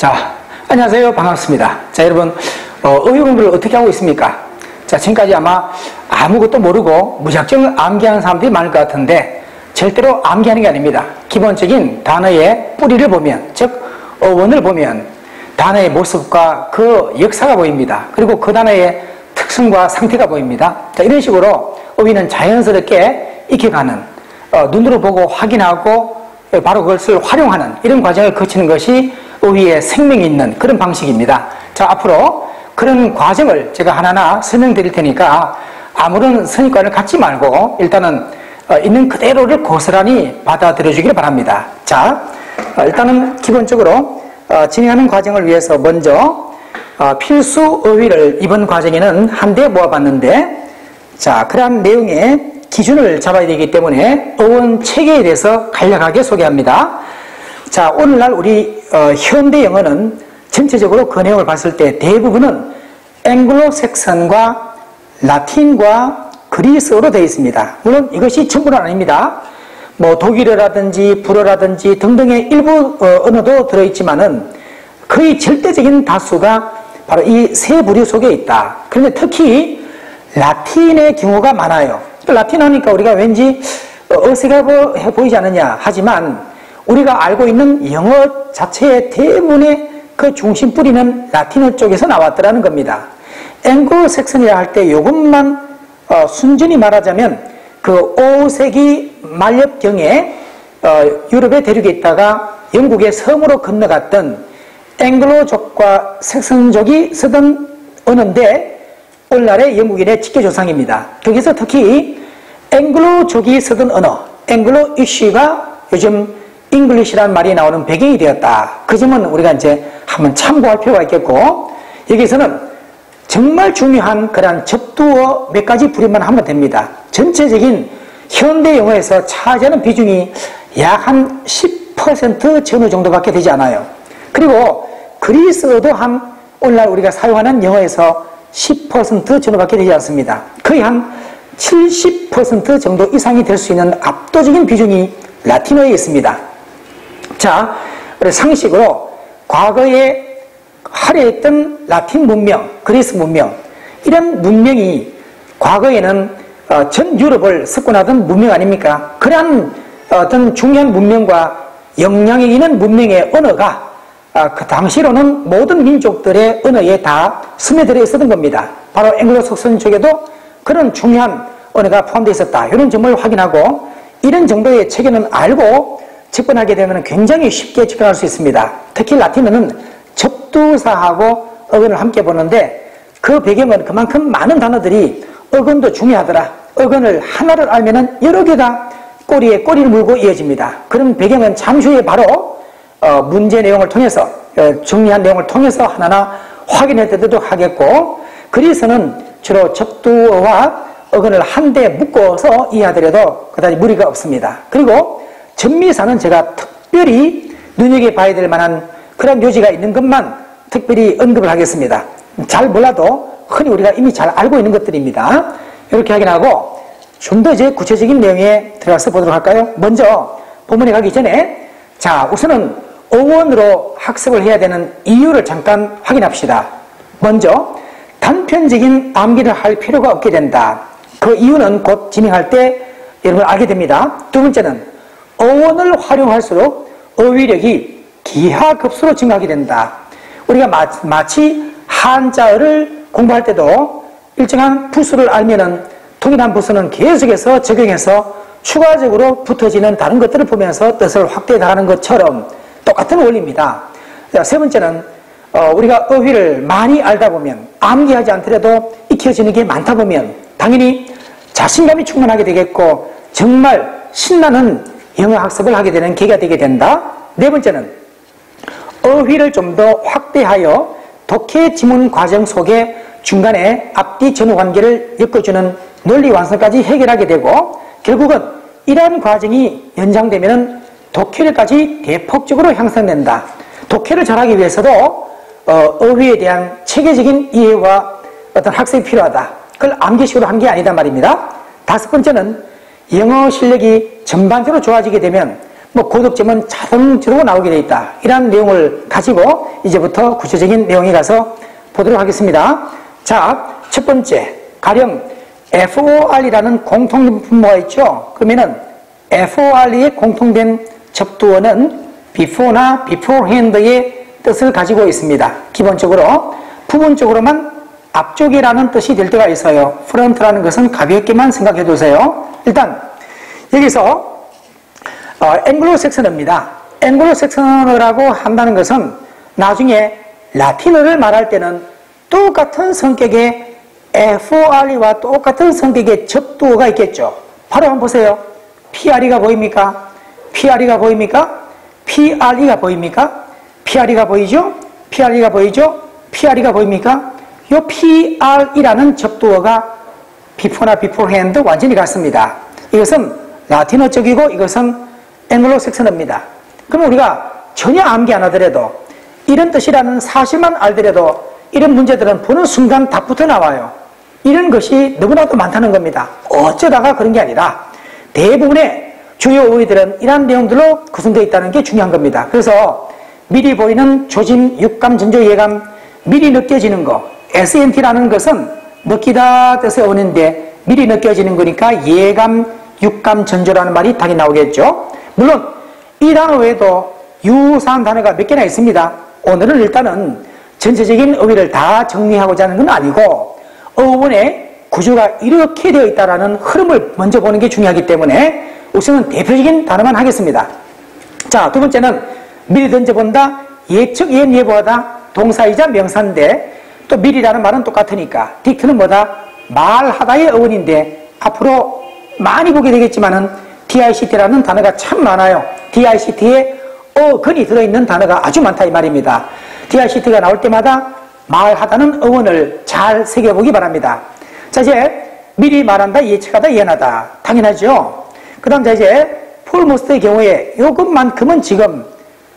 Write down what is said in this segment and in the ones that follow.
자, 안녕하세요. 반갑습니다. 자, 여러분, 어휘 공부를 어떻게 하고 있습니까? 자, 지금까지 아마 아무것도 모르고 무작정 암기하는 사람들이 많을 것 같은데 절대로 암기하는 게 아닙니다. 기본적인 단어의 뿌리를 보면, 즉 어원을 보면 단어의 모습과 그 역사가 보입니다. 그리고 그 단어의 특성과 상태가 보입니다. 자, 이런 식으로 어휘는 자연스럽게 익혀가는, 눈으로 보고 확인하고 바로 그것을 활용하는 이런 과정을 거치는 것이 어휘의 생명이 있는 그런 방식입니다. 자, 앞으로 그런 과정을 제가 하나하나 설명드릴 테니까 아무런 선입관을 갖지 말고 일단은 있는 그대로를 고스란히 받아들여 주기를 바랍니다. 자, 일단은 기본적으로 진행하는 과정을 위해서 먼저 필수 어휘를 이번 과정에는 한데 모아봤는데, 자, 그러한 내용의 기준을 잡아야 되기 때문에 어원 체계에 대해서 간략하게 소개합니다. 자, 오늘날 우리 현대 영어는 전체적으로 그 내용을 봤을 때 대부분은 앵글로색선과 라틴과 그리스어로 되어 있습니다. 물론 이것이 전부는 아닙니다. 뭐 독일어라든지 불어라든지 등등의 일부 언어도 들어있지만은 거의 절대적인 다수가 바로 이 세 부류 속에 있다. 그런데 특히 라틴의 경우가 많아요. 라틴 하니까 우리가 왠지 어색해 보이지 않느냐 하지만 우리가 알고 있는 영어 자체의 대부분의 그 중심 뿌리는 라틴어 쪽에서 나왔더라는 겁니다. 앵글로색선이라 할 때 이것만 순전히 말하자면 그 5세기 말엽경에 유럽의 대륙에 있다가 영국의 섬으로 건너갔던 앵글로족과 색선족이 쓰던 언어인데 오늘날의 영국인의 직계조상입니다. 거기서 특히 앵글로족이 쓰던 언어, 앵글로 이쉬가 요즘 잉글리시라는 말이 나오는 배경이 되었다. 그 점은 우리가 이제 한번 참고할 필요가 있겠고, 여기서는 정말 중요한 그런 접두어 몇 가지 부류만 하면 됩니다. 전체적인 현대 영어에서 차지하는 비중이 약 한 10% 전후 정도밖에 되지 않아요. 그리고 그리스어도 한 오늘날 우리가 사용하는 영어에서 10% 전후밖에 되지 않습니다. 거의 한 70% 정도 이상이 될 수 있는 압도적인 비중이 라틴어에 있습니다. 자, 상식으로 과거에 화려했던 라틴 문명, 그리스 문명, 이런 문명이 과거에는 전 유럽을 석권하던 문명 아닙니까? 그러한 어떤 중요한 문명과 영향력 있는 문명의 언어가 그 당시로는 모든 민족들의 언어에 다 스며들어 있었던 겁니다. 바로 앵글로색선 쪽에도 그런 중요한 언어가 포함되어 있었다. 이런 점을 확인하고 이런 정도의 체계는 알고 접근하게 되면 굉장히 쉽게 접근할 수 있습니다. 특히 라틴어는 접두사하고 어근을 함께 보는데 그 배경은 그만큼 많은 단어들이 어근도 중요하더라. 어근을 하나를 알면은 여러 개가 꼬리에 꼬리를 물고 이어집니다. 그런 배경은 잠시 후에 바로 문제 내용을 통해서 정리한 내용을 통해서 하나하나 확인해 드리도록 하겠고, 그리스는 주로 접두어와 어근을 한데 묶어서 이해하더라도 그다지 무리가 없습니다. 그리고 전미사는 제가 특별히 눈여겨봐야 될 만한 그런 요지가 있는 것만 특별히 언급을 하겠습니다. 잘 몰라도 흔히 우리가 이미 잘 알고 있는 것들입니다. 이렇게 확인하고 좀 더 이제 구체적인 내용에 들어가서 보도록 할까요? 먼저 본문에 가기 전에 자, 우선은 어원으로 학습을 해야 되는 이유를 잠깐 확인합시다. 먼저 단편적인 암기를 할 필요가 없게 된다. 그 이유는 곧 진행할 때 여러분 알게 됩니다. 두 번째는 어원을 활용할수록 어휘력이 기하급수로 증가하게 된다. 우리가 마치 한자어를 공부할 때도 일정한 부수를 알면은 동일한 부수는 계속해서 적용해서 추가적으로 붙어지는 다른 것들을 보면서 뜻을 확대해 나가는 것처럼 똑같은 원리입니다. 세 번째는 우리가 어휘를 많이 알다 보면 암기하지 않더라도 익혀지는 게 많다 보면 당연히 자신감이 충만하게 되겠고 정말 신나는 영어 학습을 하게 되는 계기가 되게 된다. 네 번째는 어휘를 좀 더 확대하여 독해 지문 과정 속에 중간에 앞뒤 전후 관계를 엮어주는 논리 완성까지 해결하게 되고 결국은 이러한 과정이 연장되면 독해력까지 대폭적으로 향상된다. 독해를 잘하기 위해서도 어휘에 대한 체계적인 이해와 어떤 학습이 필요하다. 그걸 암기식으로 한 게 아니다 말입니다. 다섯 번째는 영어 실력이 전반적으로 좋아지게 되면 뭐 고득점은 자동적으로 나오게 되어 있다. 이런 내용을 가지고 이제부터 구체적인 내용에 가서 보도록 하겠습니다. 자, 첫 번째, 가령 FOR이라는 공통된 분모가 있죠. 그러면은 FOR의 공통된 접두어는 before나 beforehand의 뜻을 가지고 있습니다. 기본적으로 부분적으로만 앞쪽이라는 뜻이 될 때가 있어요. front라는 것은 가볍게만 생각해 두세요. 일단 여기서 앵글로색선어입니다. 앵글로색선어라고 한다는 것은 나중에 라틴어를 말할 때는 똑같은 성격의 FOR과 똑같은 성격의 접두어가 있겠죠. 바로 한번 보세요. PRE가 보입니까? PRE가 보입니까? PRE가 보입니까? PRE가 보이죠? PRE가 보이죠? PRE가 보입니까? 이 PR이라는 접두어가 before나 beforehand 완전히 같습니다. 이것은 라틴어 쪽이고 이것은 앵글로색선어입니다. 그럼 우리가 전혀 암기 안 하더라도 이런 뜻이라는 사실만 알더라도 이런 문제들은 보는 순간 답부터 나와요. 이런 것이 너무나도 많다는 겁니다. 어쩌다가 그런 게 아니라 대부분의 주요 어휘들은 이러한 내용들로 구성되어 있다는 게 중요한 겁니다. 그래서 미리 보이는 조짐, 육감, 전조, 예감, 미리 느껴지는 거, SNT라는 것은 느끼다 뜻의 어원인데 미리 느껴지는 거니까 예감, 육감, 전조라는 말이 당연히 나오겠죠. 물론 이 단어 외에도 유사한 단어가 몇 개나 있습니다. 오늘은 일단은 전체적인 어휘를 다 정리하고자 하는 건 아니고 어원의 구조가 이렇게 되어 있다는 흐름을 먼저 보는 게 중요하기 때문에 우선은 대표적인 단어만 하겠습니다. 자, 두 번째는 미리 던져본다, 예측, 예언, 예보하다, 동사이자 명사인데 또 미리라는 말은 똑같으니까 딕트는 뭐다? 말하다의 어원인데 앞으로 많이 보게 되겠지만은 DICT라는 단어가 참 많아요. DICT에 어근이 들어있는 단어가 아주 많다 이 말입니다. DICT가 나올 때마다 말하다는 어원을 잘 새겨보기 바랍니다. 자, 이제 미리 말한다, 예측하다, 예언하다. 당연하죠. 그 다음 자 이제 폴모스트의 경우에 요것만큼은 지금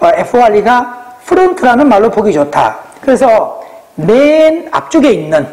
FOR가 프론트라는 말로 보기 좋다. 그래서 맨 앞쪽에 있는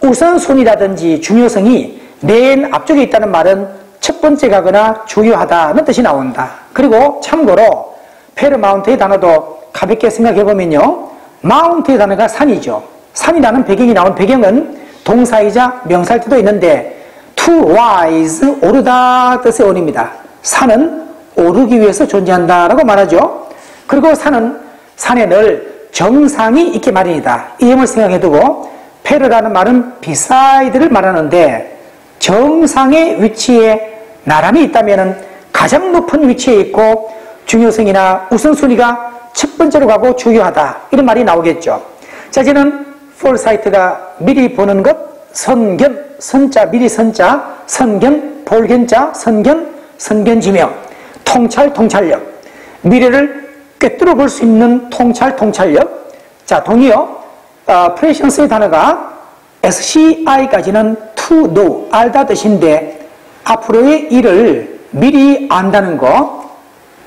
우선순위라든지 중요성이 맨 앞쪽에 있다는 말은 첫 번째 가거나 중요하다는 뜻이 나온다. 그리고 참고로 페르마운트의 단어도 가볍게 생각해보면요. 마운트의 단어가 산이죠. 산이라는 배경이 나온 배경은 동사이자 명사일 때도 있는데 to rise, 오르다 뜻의 어원입니다. 산은 오르기 위해서 존재한다라고 말하죠. 그리고 산에 늘 정상이 있기 마련이다. 이 점을 생각해두고 페르라는 말은 beside를 말하는데 정상의 위치에 나란히 있다면 가장 높은 위치에 있고 중요성이나 우선순위가 첫 번째로 가고 중요하다. 이런 말이 나오겠죠. 자, 이제는 foresight가 미리 보는 것, 선견, 선자, 미리 선자, 선견, 볼견자, 선견, 선견지명, 통찰, 통찰력, 미래를 꿰뚫어 볼 수 있는 통찰, 통찰력. 자, 동의어, 프레션스의 단어가 SCI까지는 to know, 알다 뜻인데 앞으로의 일을 미리 안다는 거.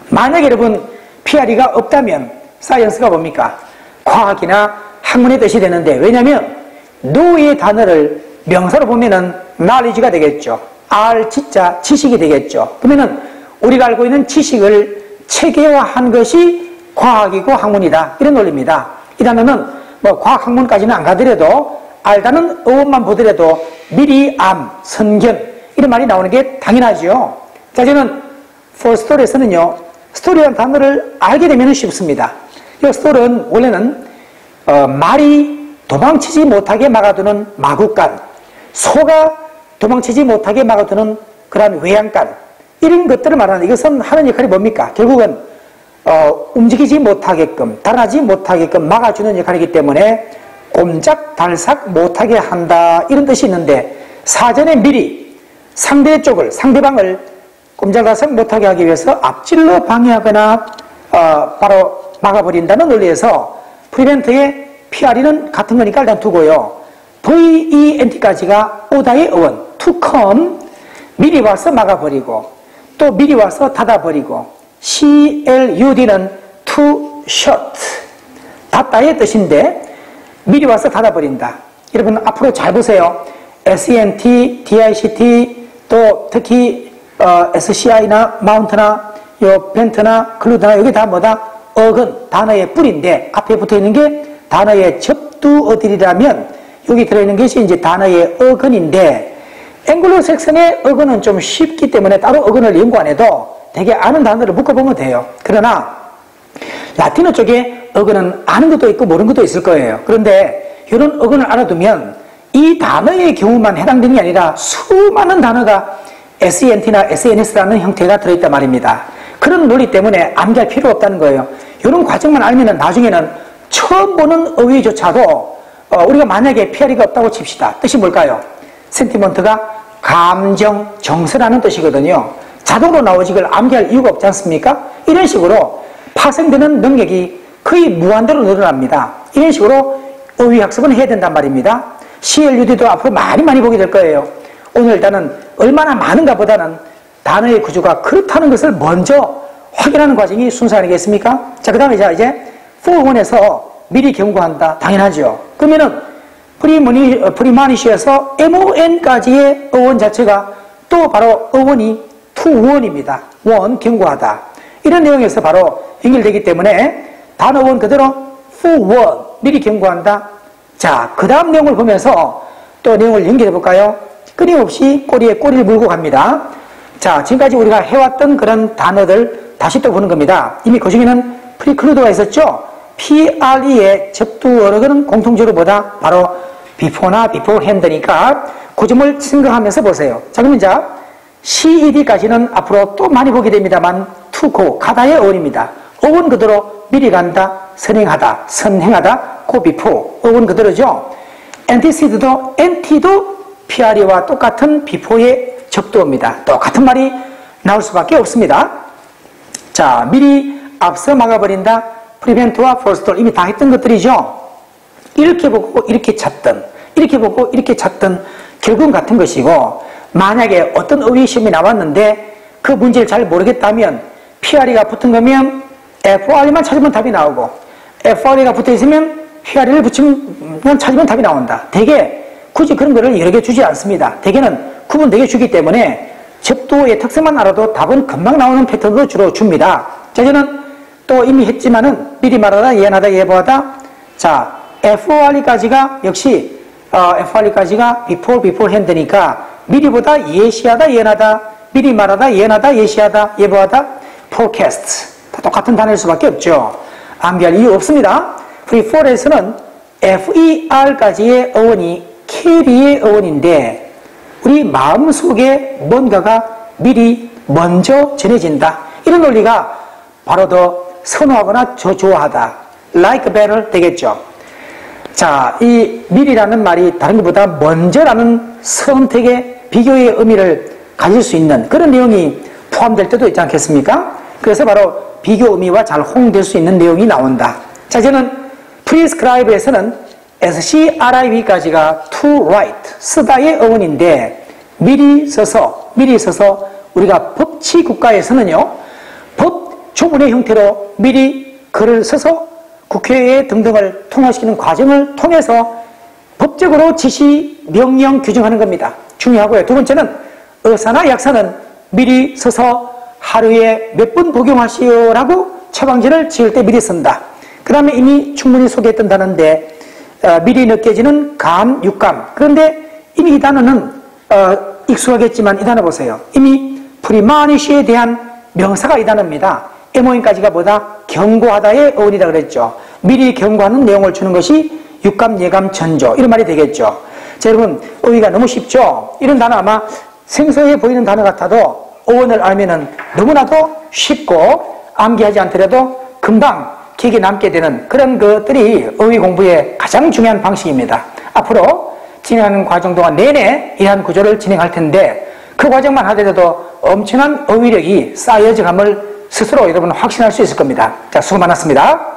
만약 여러분 PRE가 없다면 사이언스가 뭡니까? 과학이나 학문의 뜻이 되는데 왜냐하면 know의 단어를 명사로 보면은 knowledge가 되겠죠. R, 지자, 지식이 되겠죠. 그러면은 우리가 알고 있는 지식을 체계화한 것이 과학이고 학문이다. 이런 논리입니다. 이 단어는 뭐 과학 학문까지는 안 가더라도 알다는 어원만 보더라도 미리 암, 선견 이런 말이 나오는 게 당연하죠. 자, 저는 for story에서는요. 스토리라는 단어를 알게 되면 쉽습니다. 이 스토리는 원래는 말이 도망치지 못하게 막아두는 마구간, 소가 도망치지 못하게 막아두는 그러한 외양간 이런 것들을 말하는 이것은 하는 역할이 뭡니까? 결국은 움직이지 못하게끔 달아나지 못하게끔 막아주는 역할이기 때문에 꼼짝달싹 못하게 한다 이런 뜻이 있는데 사전에 미리 상대방을 꼼짝달싹 못하게 하기 위해서 앞질러 방해하거나 바로 막아버린다는 논리에서 프리벤트의 PRE는 같은 거니까 일단 두고요. VENT까지가 오다의 어원 to come 미리 와서 막아버리고 또 미리 와서 닫아버리고 CLUD는 to shut 닫다의 뜻인데 미리 와서 닫아버린다. 여러분 앞으로 잘 보세요. SENT, DICT 또 특히 SCI나 마운트나 요 벤트나 클루드나 여기 다 뭐다? 어근, 단어의 뿌리인데 앞에 붙어 있는 게 단어의 접두어들이라면 여기 들어있는 것이 이제 단어의 어근인데 앵글로색슨의 어근은 좀 쉽기 때문에 따로 어근을 연구 안 해도 되게 아는 단어를 묶어보면 돼요. 그러나 라틴어 쪽에 어근은 아는 것도 있고 모르는 것도 있을 거예요. 그런데 이런 어근을 알아두면 이 단어의 경우만 해당되는 게 아니라 수많은 단어가 SENT나 SNS라는 형태가 들어있단 말입니다. 그런 논리 때문에 암기할 필요 없다는 거예요. 이런 과정만 알면 나중에는 처음 보는 어휘조차도 우리가 만약에 PRE가 없다고 칩시다. 뜻이 뭘까요? 센티먼트가 감정, 정서라는 뜻이거든요. 자동으로 나오지 그걸 암기할 이유가 없지 않습니까? 이런 식으로 파생되는 능력이 거의 무한대로 늘어납니다. 이런 식으로 어휘 학습은 해야 된단 말입니다. CLUD도 앞으로 많이 보게 될 거예요. 오늘 일단은 얼마나 많은가 보다는 단어의 구조가 그렇다는 것을 먼저 확인하는 과정이 순서 아니겠습니까? 자, 그 다음에 이제 4원에서 미리 경고한다. 당연하죠. 그러면은 프리마니시에서 MON까지의 어원 자체가 또 바로 어원이 to warn입니다. warn, 경고하다. 이런 내용에서 바로 연결되기 때문에 단어원 그대로 forewarn, 미리 경고한다. 자, 그 다음 내용을 보면서 또 내용을 연결해 볼까요? 끊임없이 꼬리에 꼬리를 물고 갑니다. 자, 지금까지 우리가 해왔던 그런 단어들 다시 또 보는 겁니다. 이미 그 중에는 프리클루드가 있었죠? PRE의 접두어록은 공통적으로 뭐다? 바로 before나 beforehand니까 그 점을 생각하면서 보세요. 자, 그러면 자, CED까지는 앞으로 또 많이 보게 됩니다만 to go, 가다의 어원입니다. 어원 그대로 미리 간다, 선행하다, 선행하다, go before, 어원 그대로죠. anteced도, ante도 PRE와 똑같은 before의 접두어입니다. 똑같은 말이 나올 수밖에 없습니다. 자, 미리 앞서 막아버린다, prevent와 forestall 이미 다 했던 것들이죠. 이렇게 보고 이렇게 찾던, 이렇게 보고 이렇게 찾던 결국은 같은 것이고, 만약에 어떤 어휘 시험이 나왔는데 그 문제를 잘 모르겠다면 PRE가 붙은 거면 FRE만 찾으면 답이 나오고, FRE가 붙어 있으면 PRE를 붙이면 찾으면 답이 나온다. 대개 굳이 그런 거를 여러 개 주지 않습니다. 대개는 구분되게 주기 때문에 접두어의 특성만 알아도 답은 금방 나오는 패턴으로 주로 줍니다. 자, 저는 또 이미 했지만은 미리 말하다, 예언하다, 예보하다. 자, FRE까지가 역시 FRE까지가 beforehand니까 미리보다 예시하다, 예언하다, 미리 말하다, 예언하다, 예시하다, 예보하다, forecast. 다 똑같은 단어일 수밖에 없죠. 암기할 이유 없습니다. Free4에서는 FER까지의 어원이 carry의 어원인데 우리 마음속에 뭔가가 미리 먼저 전해진다. 이런 논리가 바로 더 선호하거나 좋아하다. like better 되겠죠. 자, 이 미리라는 말이 다른 것보다 먼저라는 선택의 비교의 의미를 가질 수 있는 그런 내용이 포함될 때도 있지 않겠습니까? 그래서 바로 비교 의미와 잘 홍될 수 있는 내용이 나온다. 자, 저는 prescribe에서는 SCRIB까지가 to write, 쓰다의 어원인데 미리 써서 우리가 법치 국가에서는요, 법 조문의 형태로 미리 글을 써서 국회에 등등을 통과시키는 과정을 통해서 법적으로 지시, 명령, 규정하는 겁니다. 중요하고요. 두 번째는 의사나 약사는 미리 써서 하루에 몇 분 복용하시오라고 처방전을 지을 때 미리 쓴다. 그 다음에 이미 충분히 소개했던 단어인데 미리 느껴지는 감, 육감. 그런데 이미 이 단어는 익숙하겠지만 이 단어 보세요. 이미 프리마니시에 대한 명사가 이 단어입니다. MON까지가 뭐다? 경고하다의 어원이다 그랬죠. 미리 경고하는 내용을 주는 것이 육감, 예감, 전조 이런 말이 되겠죠. 자, 여러분 어휘가 너무 쉽죠? 이런 단어 아마 생소해 보이는 단어 같아도 어원을 알면은 너무나도 쉽고 암기하지 않더라도 금방 기억에 남게 되는 그런 것들이 어휘 공부의 가장 중요한 방식입니다. 앞으로 진행하는 과정 동안 내내 이러한 구조를 진행할 텐데 그 과정만 하더라도 엄청난 어휘력이 쌓여져 감을 스스로 여러분 확신할 수 있을 겁니다. 자, 수고 많았습니다.